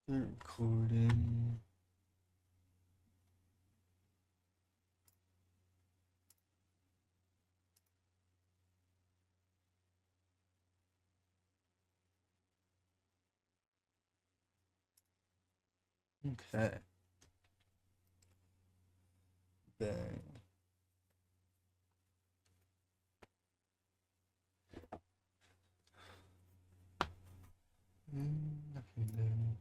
Start recording. Okay. Bang. Nothing there.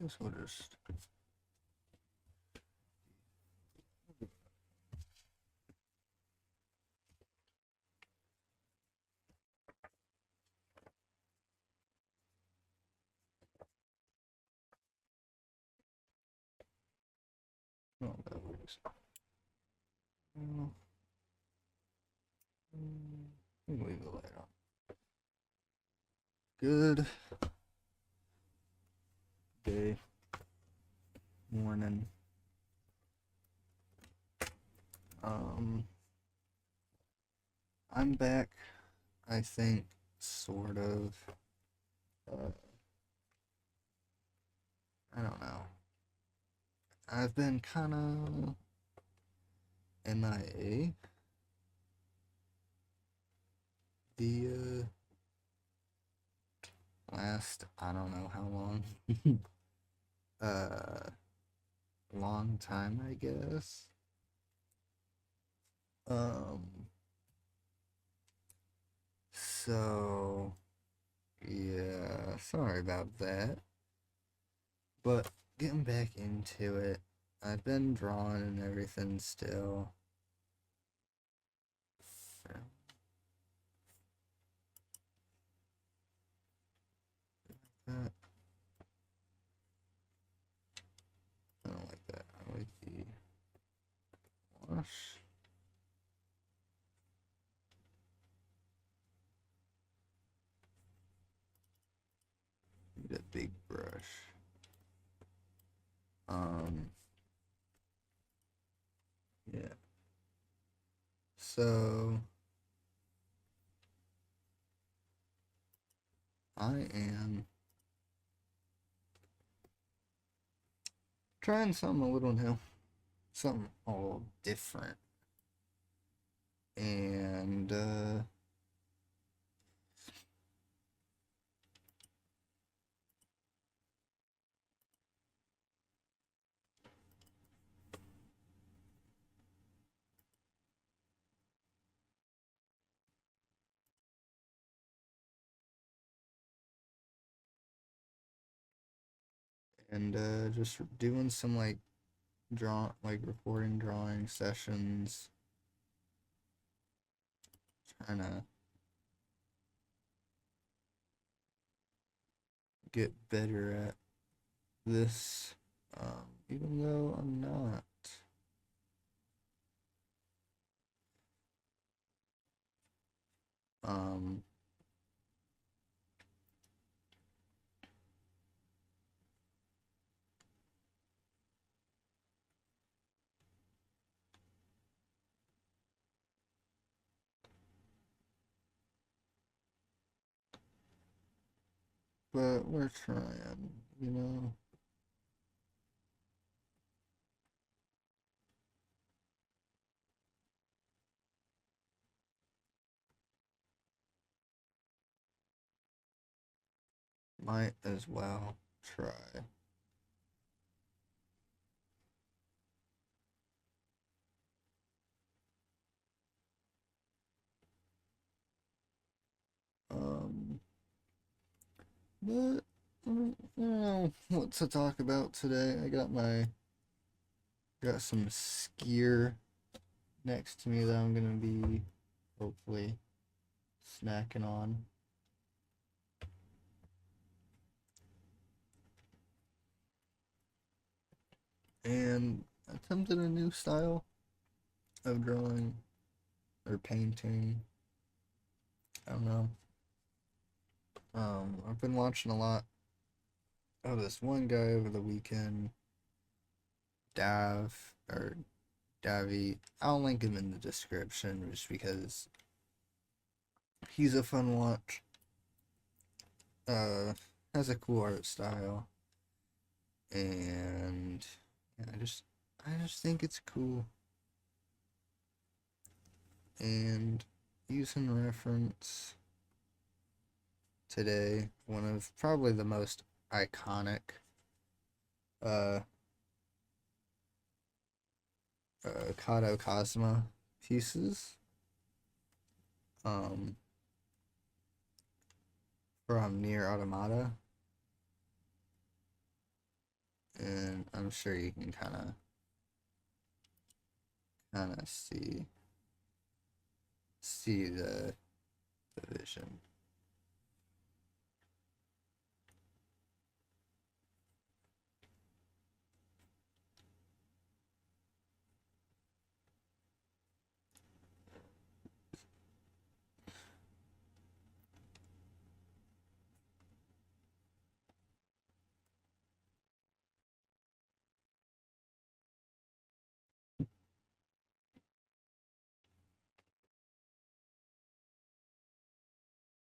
Guess we'll just. Oh, that works. Leave the light on. Good day. Morning. I'm back. I think, sort of. I don't know. I've been kind of MIA. The last, I don't know how long. uh, long time, I guess. So yeah, sorry about that. But getting back into it, I've been drawing and everything still. I don't like that. I like the wash. Need a big brush. Yeah. So I am trying something a little new, something all different, and just doing some recording drawing sessions, trying to get better at this, even though I'm not. Um, but we're trying, you know. Might as well try. But I don't know what to talk about today. Got some skyr next to me that I'm gonna be hopefully snacking on. And attempted a new style of drawing or painting. I don't know. I've been watching a lot of this one guy over the weekend, or Davy. I'll link him in the description just because he's a fun watch. Uh, has a cool art style, and yeah, I just think it's cool. And using reference today, one of probably the most iconic uh Kato Kazuma pieces um from Nier Automata, and I'm sure you can kind of see the vision.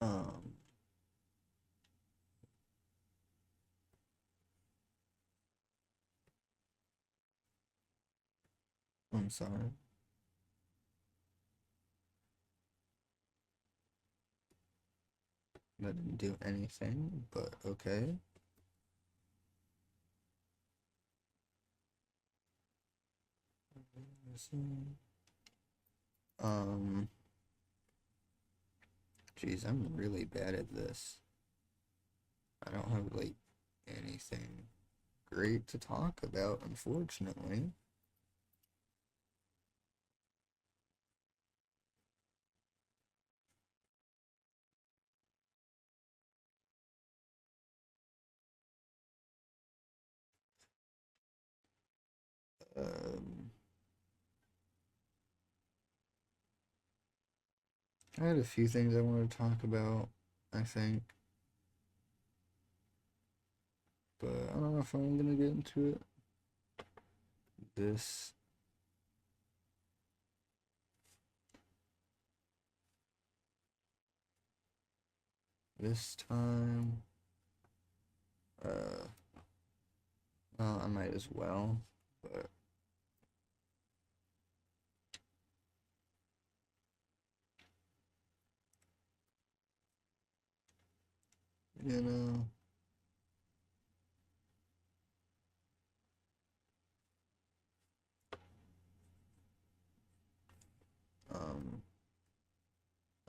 Um, I'm sorry. That didn't do anything, but okay. Um, Geez, I'm really bad at this. I don't have like anything great to talk about, unfortunately. Um, I had a few things I wanted to talk about, I think, but I don't know if I'm gonna get into it. This this time, uh, well, I might as well, but you know, um,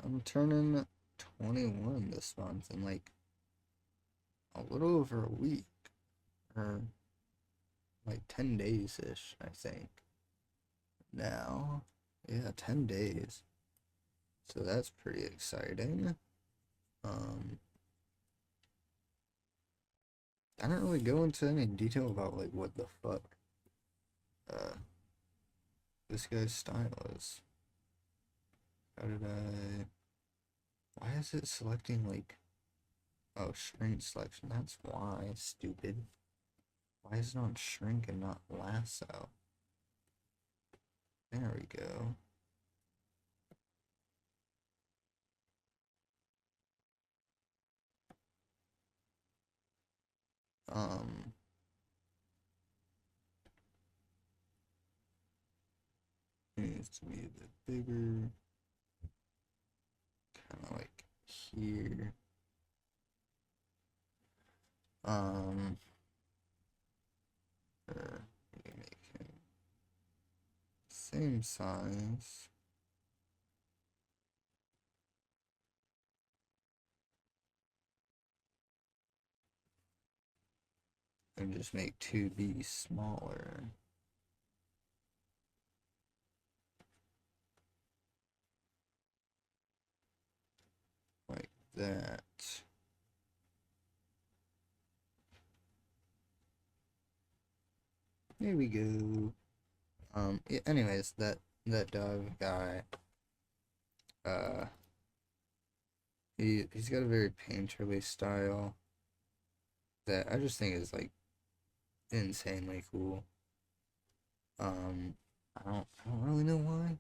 I'm turning 21 this month in like a little over a week, or like 10 days ish, I think. Now, yeah, 10 days. So that's pretty exciting. Um, I don't really go into any detail about like what the fuck uh this guy's style is. How did I? Why is it selecting like, oh, shrink selection? That's why, stupid. Why is it on shrink and not lasso? There we go. Um, Needs to be a bit bigger, kind of like here. Um, Let me make him same size. And just make 2B smaller. Like that. There we go. Yeah, anyways, that dog guy, uh, he's got a very painterly style that I just think is like insanely cool. I don't really know why.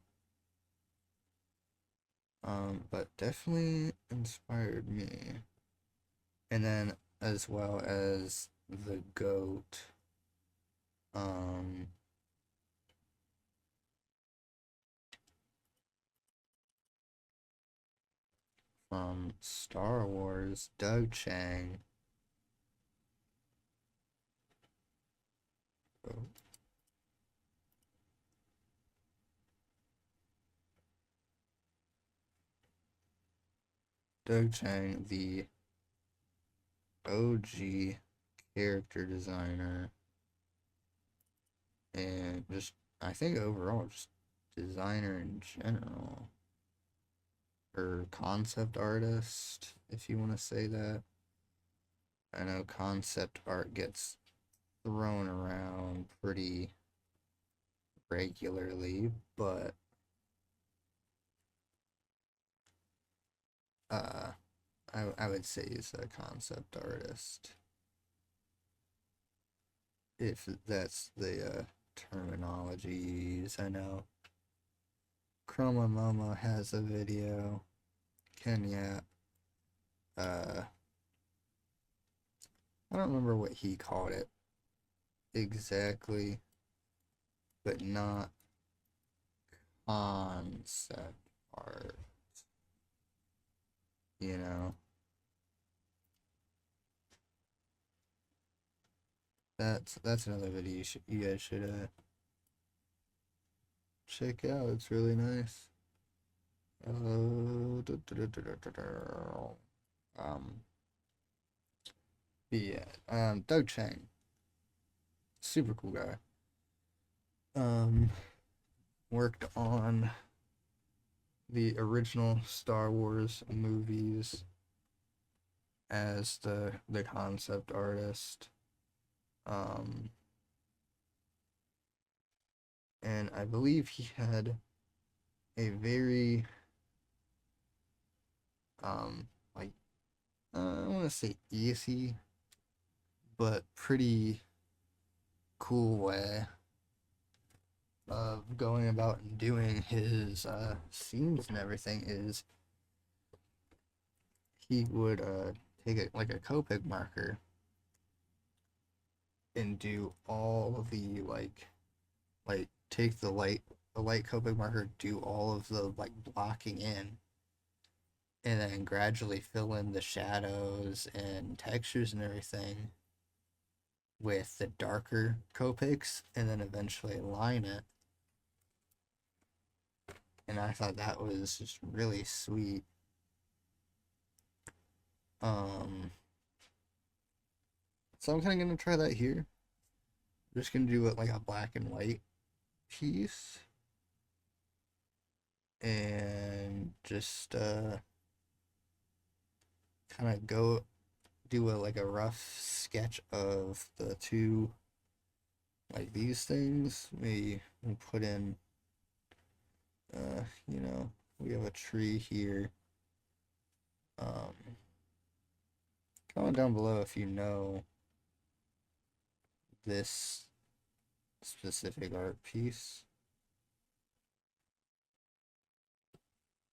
But definitely inspired me. And then as well as the goat. Um, from Star Wars, Doug Chang. Oh, Doug Chang, the OG character designer, and just I think overall just designer in general, or concept artist, if you want to say that. I know concept art gets thrown around pretty regularly, but uh, I would say he's a concept artist, if that's the terminologies. I know Chroma Momo has a video. Kenya, I don't remember what he called it exactly, but not concept art, you know. That's another video you guys should check out. It's really nice. Um, yeah. Doug Chang, super cool guy. Um, worked on the original Star Wars movies as the concept artist. Um, and I believe he had a very like I want to say easy, but pretty cool way of going about and doing his scenes and everything is he would take like a Copic marker and do all of the like take the light Copic marker, do all of the like blocking in, and then gradually fill in the shadows and textures and everything with the darker Copics, and then eventually line it. And I thought that was just really sweet. Um, so I'm kind of gonna try that here. I'm just gonna do it like a black and white piece, and just kind of go do a like a rough sketch of the two, like these things. We put in you know, we have a tree here. Um, comment down below if you know this specific art piece.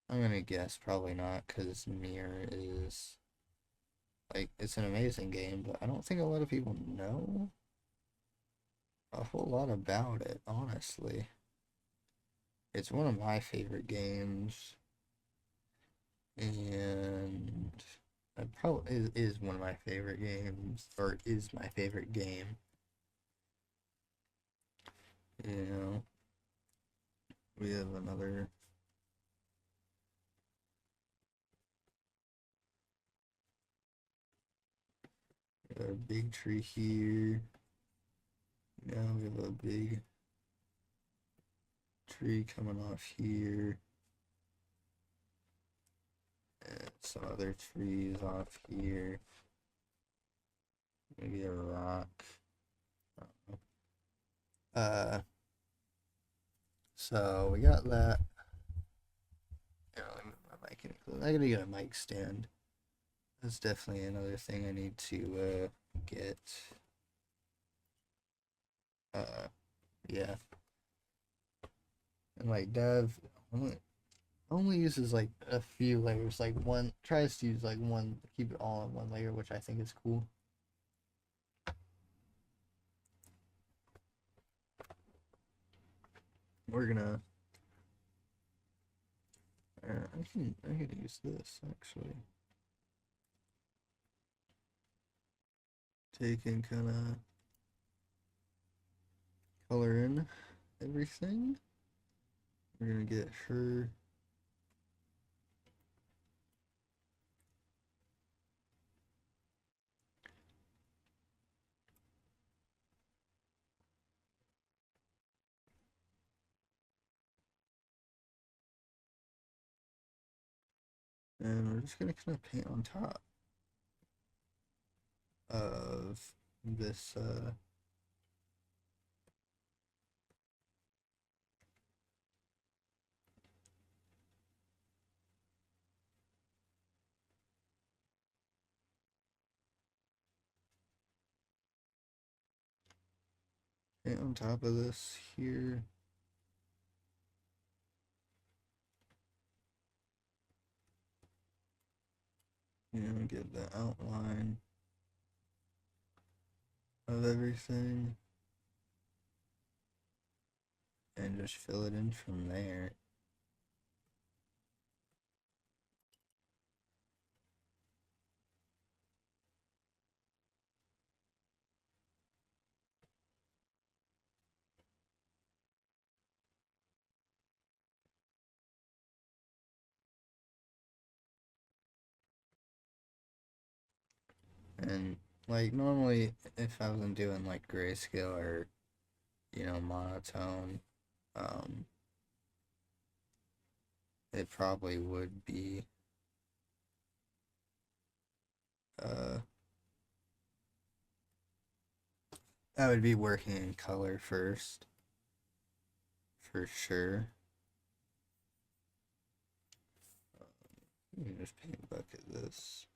I'm gonna guess probably not, because Nier is like it's an amazing game, but I don't think a lot of people know a whole lot about it, honestly. It's one of my favorite games, and it probably is one of my favorite games, or is my favorite game. You know, we have another. We got a big tree here. Now we have a big tree coming off here. And some other trees off here. Maybe a rock. So we got that. Let me move my mic in. I gotta get a mic stand. That's definitely another thing I need to get. Uh, yeah. And like Dev, only uses like a few layers, like one tries to use like one, keep it all in one layer, which I think is cool. We're gonna I can use this actually. Take and kind of color in everything. We're gonna get her. And we're just gonna kind of paint on top of this paint on top of this here. You know, get the outline of everything and just fill it in from there. And like normally if I wasn't doing like grayscale or monotone, um it probably would be uh I would be working in color first for sure. You can just paint bucket this.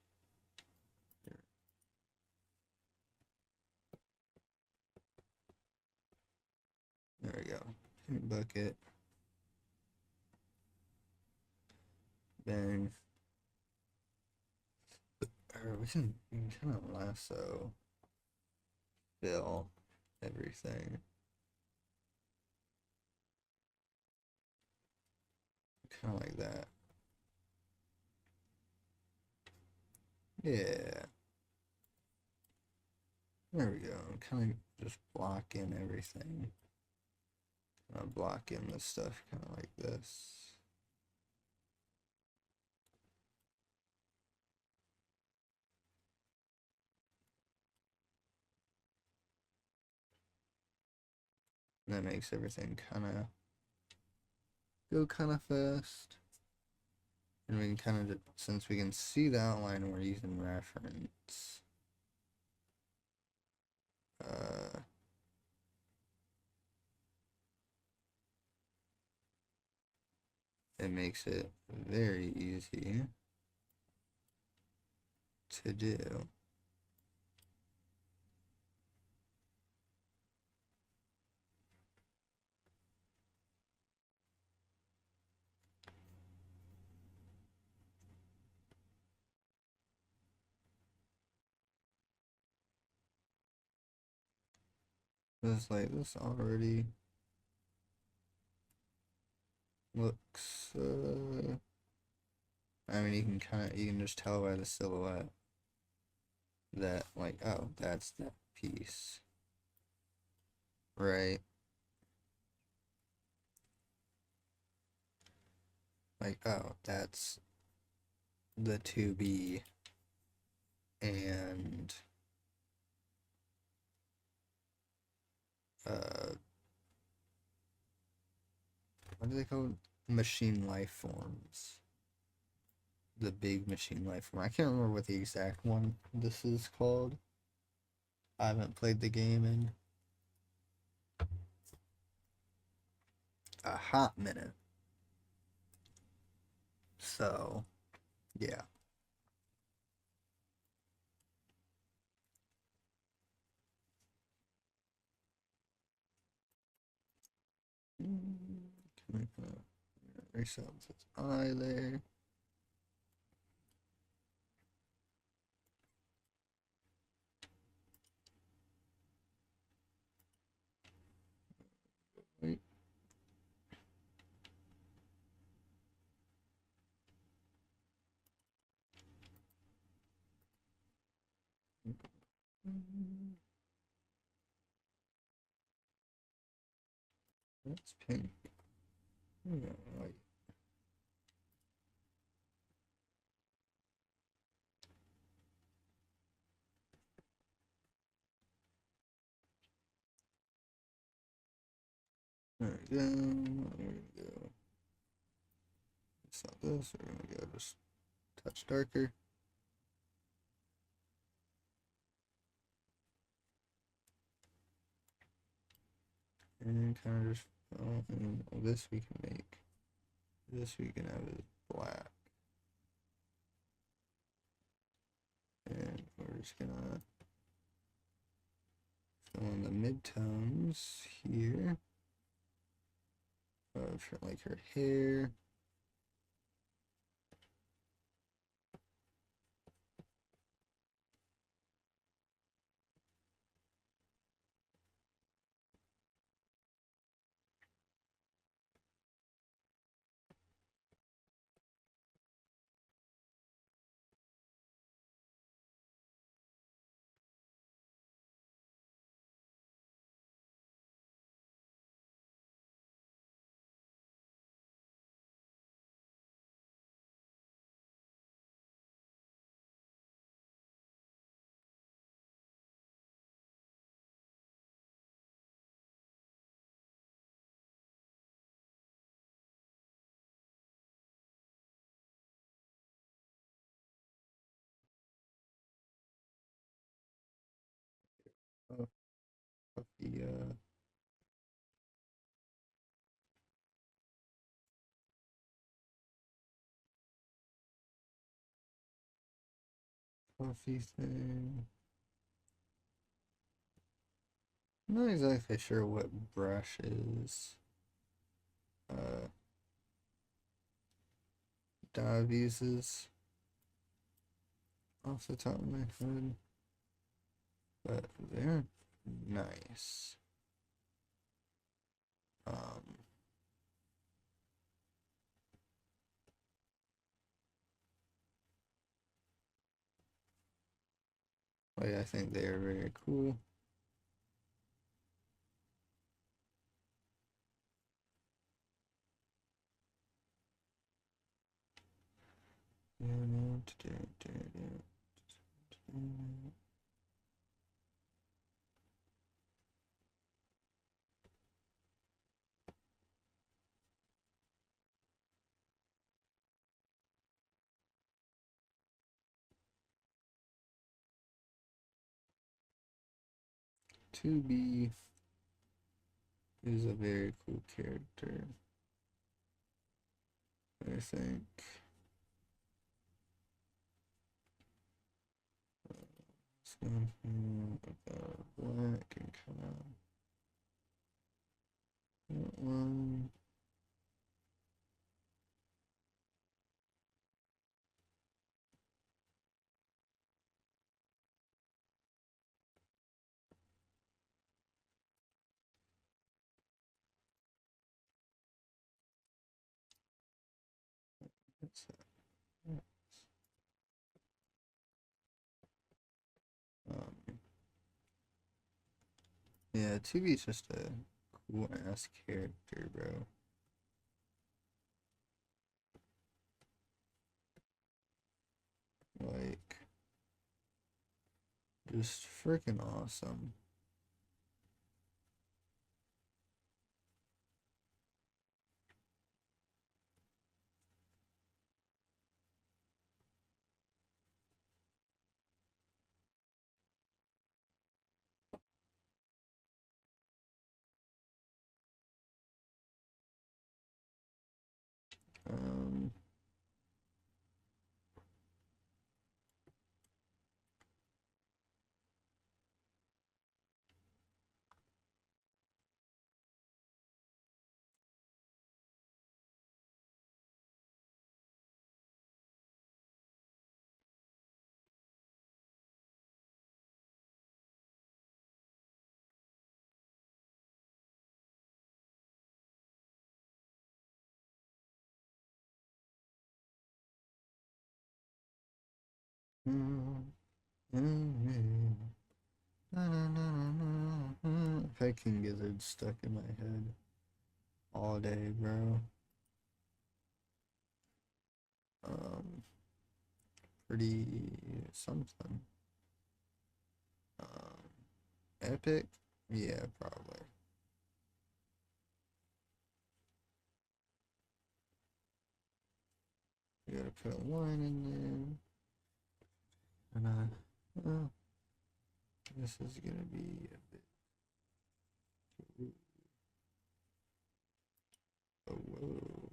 There we go. Paint bucket. Then we can kind of lasso fill everything. Kind of like that. Yeah. There we go. Kind of just block in everything. Block in this stuff kind of like this. And that makes everything kind of go kind of fast. And we can kind of, since we can see the outline, we're using reference. It makes it very easy to do. This like this already looks I mean you can just tell by the silhouette that like, oh, that's that piece. Right? Like, oh, that's the 2B and what do they call it? Machine life forms. The big machine life form. I can't remember what the exact one this is called. I haven't played the game in a hot minute. So, yeah. ourselves his eye there. Wait. That's pink. Yeah, white. There we go. There we go. It's not this. We're gonna go just touch darker. And kind of just, this we can make. This we can have as black. And we're just gonna fill in the midtones here of her, like her hair. Puff, puffy, puffy thing. I'm not exactly sure what brush is. Dive uses off the top of my head, but they're nice. Like I think they are very cool. To be is a very cool character, I think. Let's go with black and kind of that one. That's that. Um, yeah, 2B is just a cool ass character, bro. Like, just freaking awesome. Um, King Gizzard stuck in my head all day, bro. Um, Pretty something. Epic? Yeah, probably. You gotta put a line in there. And well, this is gonna be a bit. Oh, whoa.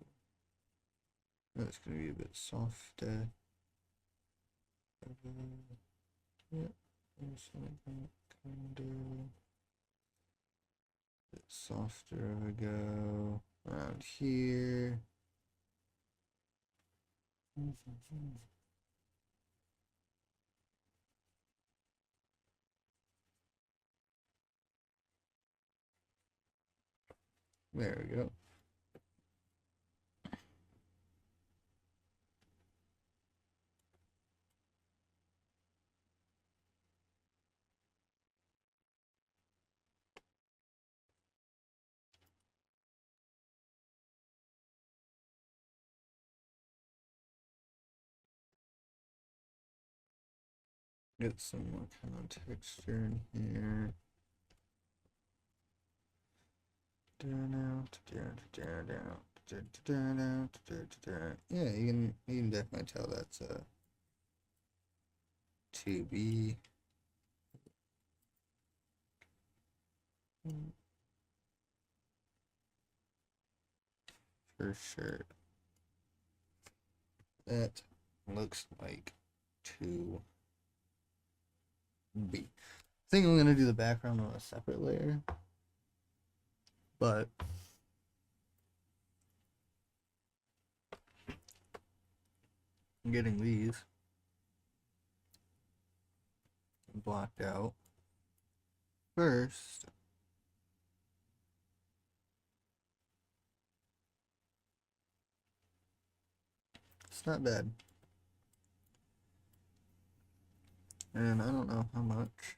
That's gonna be a bit softer. Yeah, something kind of bit softer. I go around here. There we go. Get some more kind of texture in here. Yeah, you can definitely tell that's a 2B. For sure. That looks like 2B. I think I'm gonna do the background on a separate layer. But I'm getting these blocked out first. It's not bad. And I don't know how much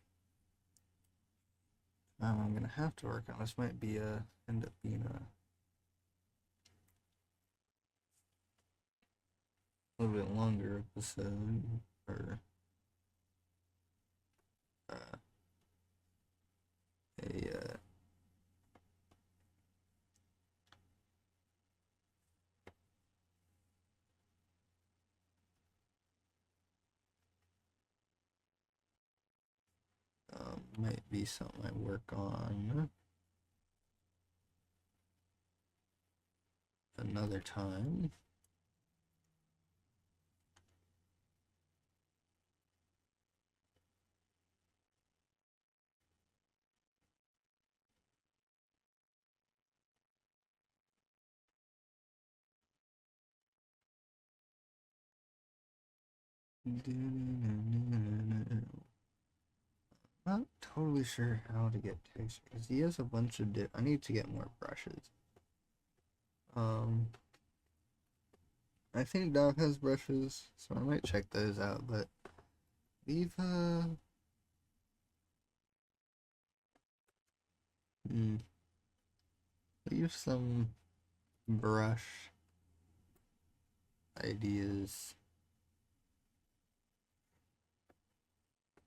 I'm gonna have to work on. This might be end up being a little bit longer episode, or uh, a might be something I work on another time. Not totally sure how to get texture because he has a bunch of I need to get more brushes. I think Dog has brushes, so I might check those out, but leave leave some brush ideas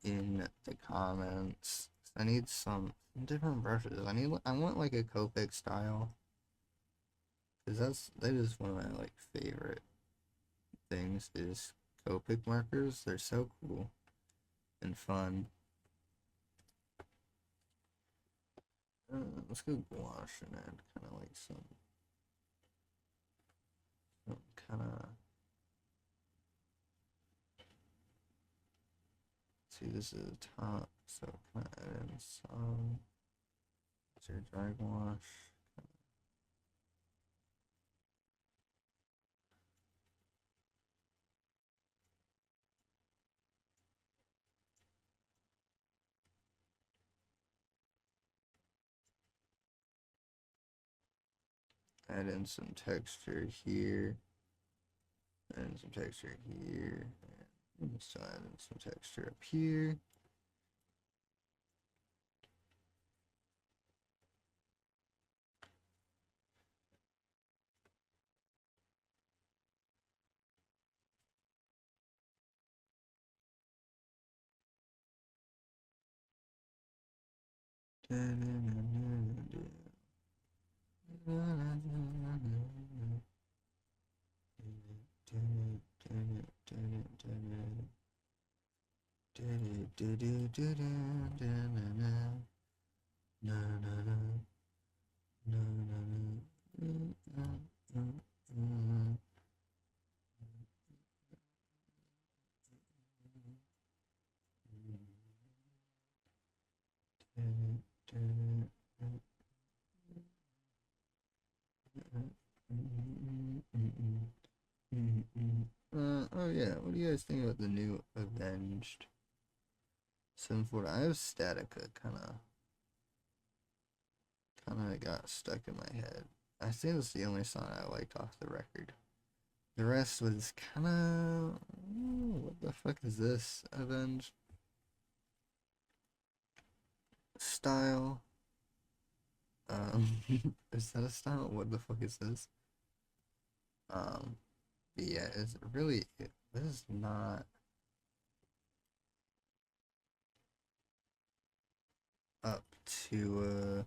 in the comments. I need some different brushes. I want like a Copic style, because that is one of my like favorite things is Copic markers. They're so cool and fun. Let's go gouache and add kind of like some kind of. See, this is the top, so kind of add in some. It's your dry gouache. Add in some texture here, and some texture here. And Still adding some texture up here. Oh yeah, what do you guys think about the new Avenged Sevenfold? I have Statica kinda got stuck in my head. I think it's the only song I liked off the record. The rest was kinda what the fuck is this? Avenged style. Is that a style? What the fuck is this? Um but yeah, it's really this is not up to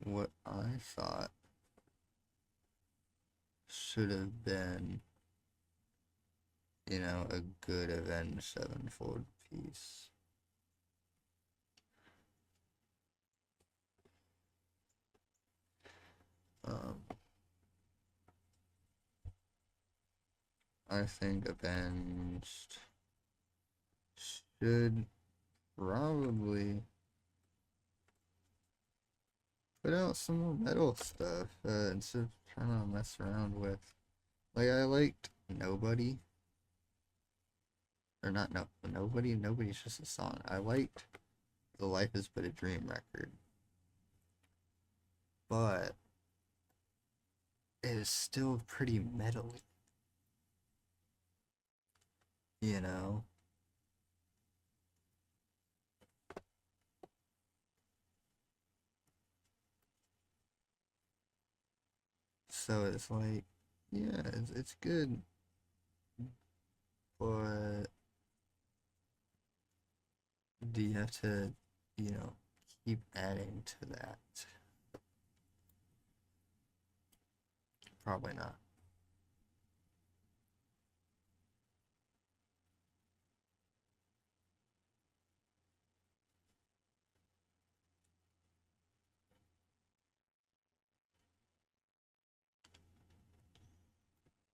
what I thought should have been, a good Avenged Sevenfold piece. Um, I think Avenged should probably put out some more metal stuff instead of trying to mess around with. Like, I liked Nobody. Or not, no, Nobody. Nobody's just a song. I liked the Life is But a Dream record. But it is still pretty metal-y, you know? So it's like, yeah, it's good, but do you have to, keep adding to that? Probably not.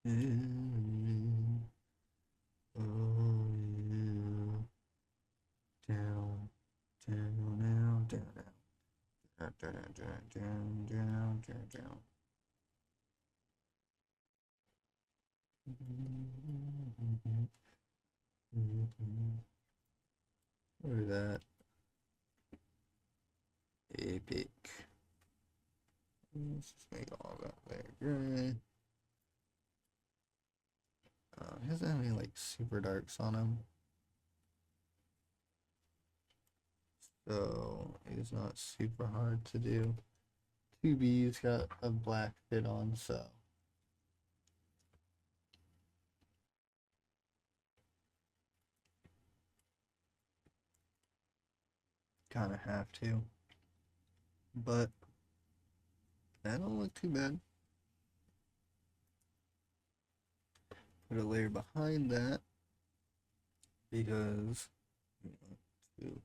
Oh, you down, down, down, down, down, down, down, down, down, down, down. Look at that. Epic. Let's just make all that there gray. He doesn't have any like super darks on him. So it's not super hard to do. 2B's got a black fit on, so kind of have to. But that don't look too bad. Put a layer behind that because to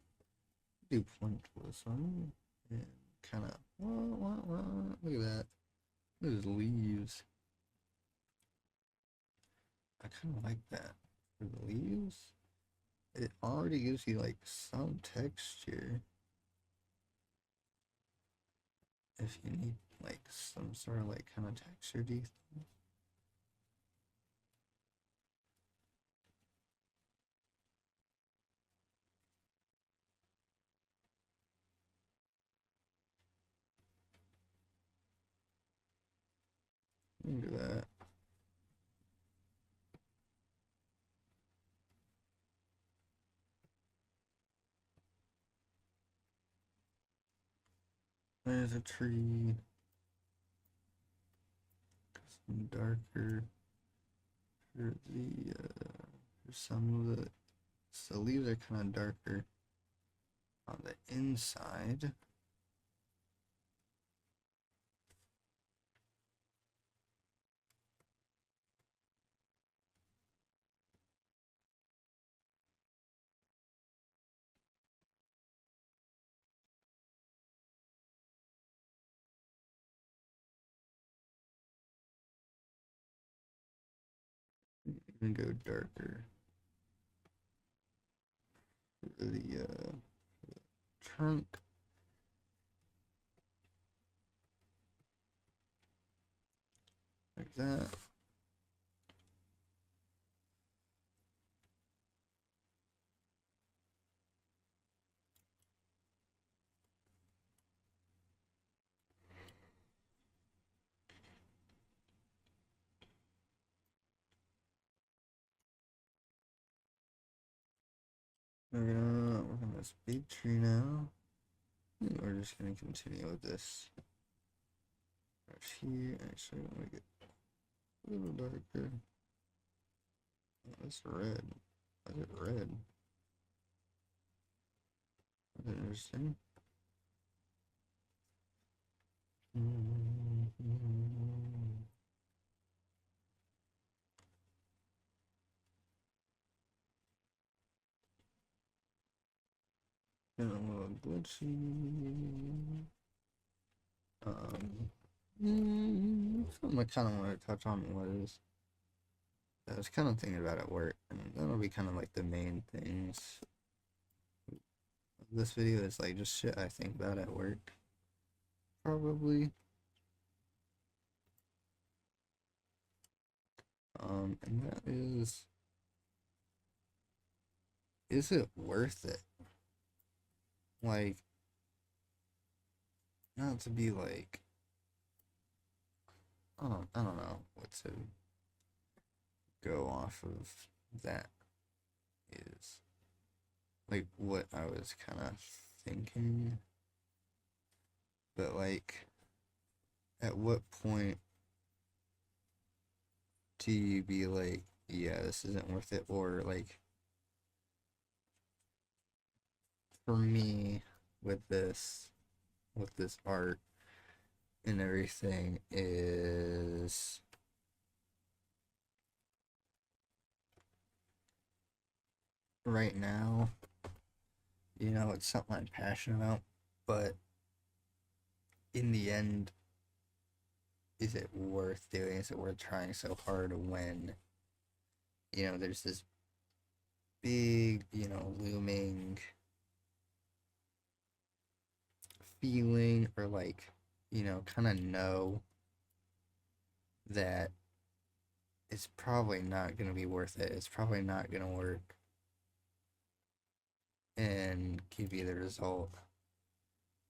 do pointillism and kind of look at that. Those leaves. I kind of like that for the leaves. It already gives you like some texture if you need like some sort of like kind of texture thing. do that. There's a tree. Some darker for for some of the leaves are kind of darker on the inside. And go darker for the trunk. Like that. We're work on this big tree now. And we're just gonna continue with this. Right here, actually, I'm gonna get a little darker. Oh, that's red. Why is it red? That's interesting. And a little glitchy. Something I kind of want to touch on was I was kind of thinking about at work, and that'll be kind of like the main things. This video is like just shit I think about at work, probably. And that is it worth it? Like, not to be like, I don't know what to go off of that is. Like, what I was kind of thinking. But, like, at what point do you be like, yeah, this isn't worth it? Or, like, for me, with this art and everything, is right now, you know, it's something I'm passionate about, but in the end, is it worth doing? Is it worth trying so hard when, you know, there's this big, you know, looming feeling, or like, you know, kind of know that it's probably not going to be worth it. It's probably not going to work and give you the result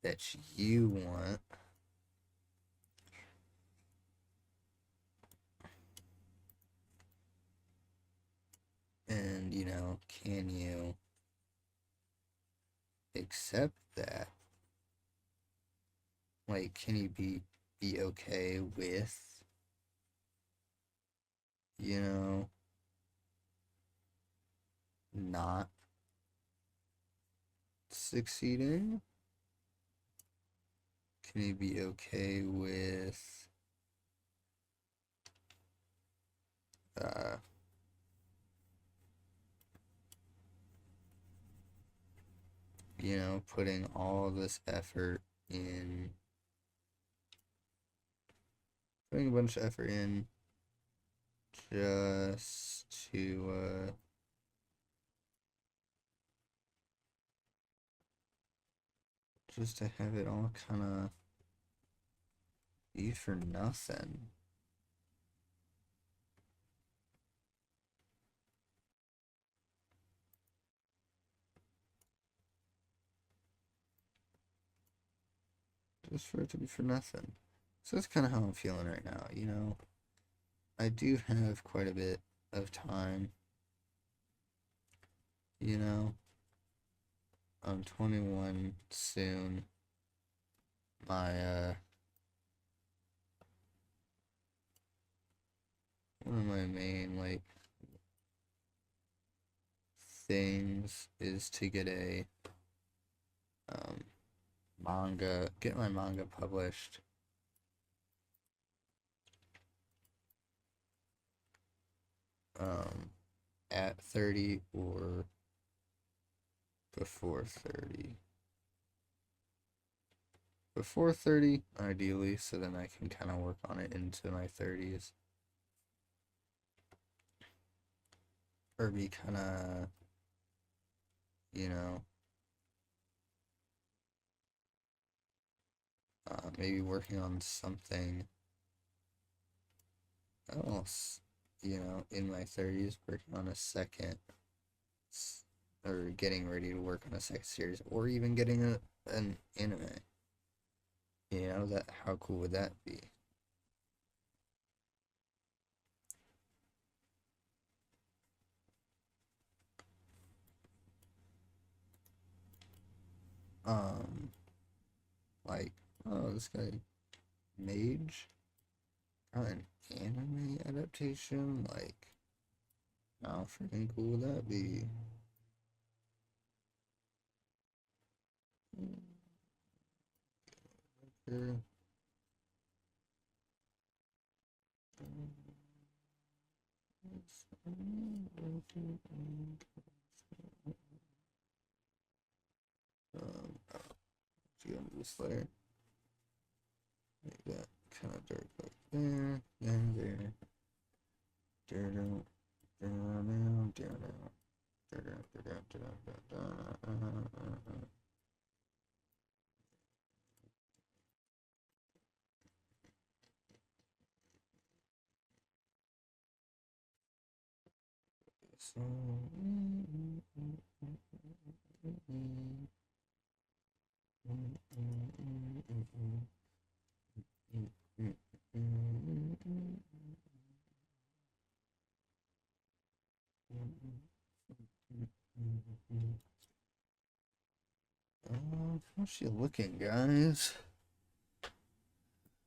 that you want. And, you know, can you accept that? Like, can you be okay with, you know, not succeeding? Can you be okay with uh you know, putting all this effort in, putting a bunch of effort in just to have it all kind of be for nothing? Just for it to be for nothing. So that's kind of how I'm feeling right now, you know? I do have quite a bit of time, you know. I'm 21 soon. My one of my main like things is to get a um get my manga published. Um at 30 or before 30. Before 30, ideally, so then I can kind of work on it into my 30s. Or be kind of, you know, maybe working on something else, you know, in my 30s, working on a second, or getting ready to work on a second series, or even getting an anime. You know, that how cool would that be? Um, like, oh, this guy, Mage, got an anime adaptation? Like, how freaking cool would that be? Sure. Oh, see under this layer. Make that kind of dark like there, and there. There, there, there, now, there, now. There, there, there, there, there, there, so, how's she looking, guys?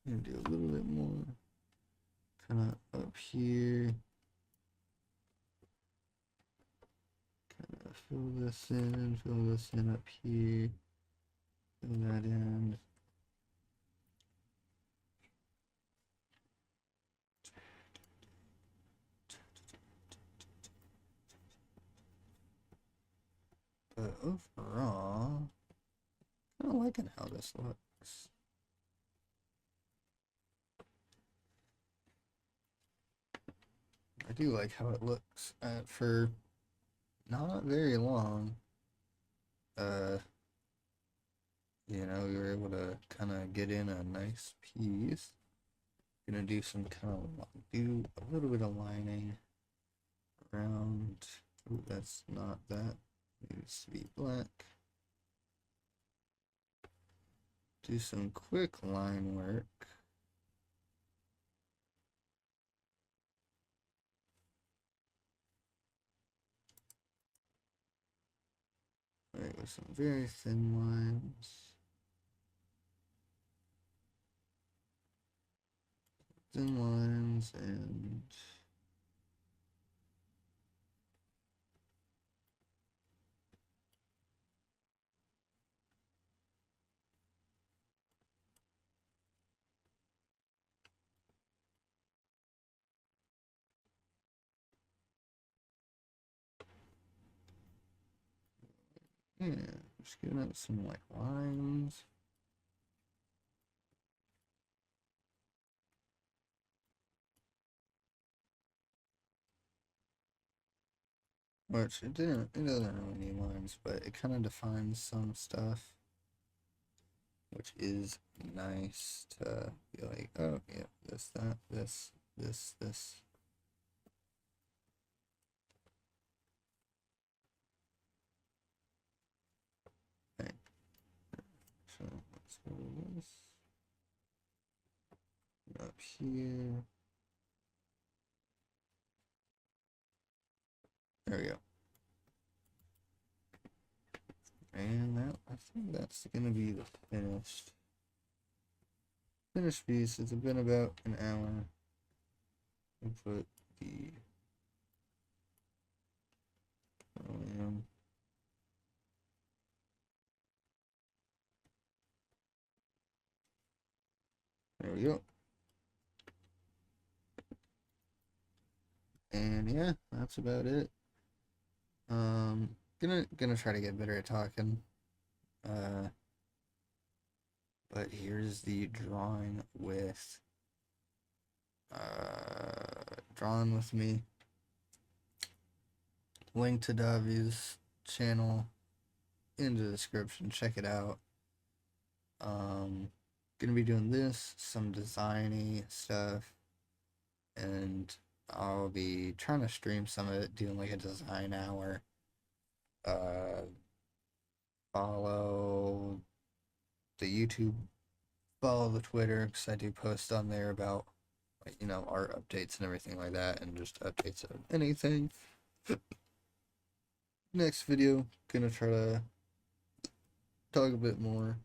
I'm gonna do a little bit more, kind of up here. Kind of fill this in up here. Fill that in. But overall, kind of liking how this looks. I do like how it looks for not very long. Uh, you know, we were able to kind of get in a nice piece. Gonna do some kind of do a little bit of lining around. Ooh, that's not that. It needs to be black. Do some quick line work. Right, with some very thin lines. Thin lines and yeah, just giving it some like lines. Which it doesn't really need lines, but it kind of defines some stuff, which is nice to be like, oh yeah, this, that, this. Okay. So let's go this up here. There we go. And that, I think that's gonna be the finished piece. It's been about an hour. We'll put the there we go. And yeah, that's about it. Gonna try to get better at talking. But here's the drawing with drawn with me. Link to Davi's channel in the description. Check it out. Gonna be doing this, some designy stuff, and I'll be trying to stream some of it, doing like a design hour. Follow the YouTube, follow the Twitter, because I do post on there about, like, you know, art updates and everything like that, and just updates of anything. Next video, gonna try to talk a bit more.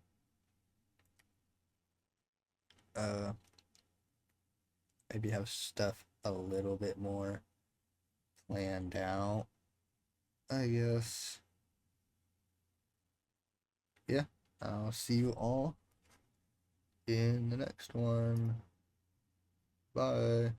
Maybe have stuff a little bit more planned out, I guess. Yeah, I'll see you all in the next one. Bye.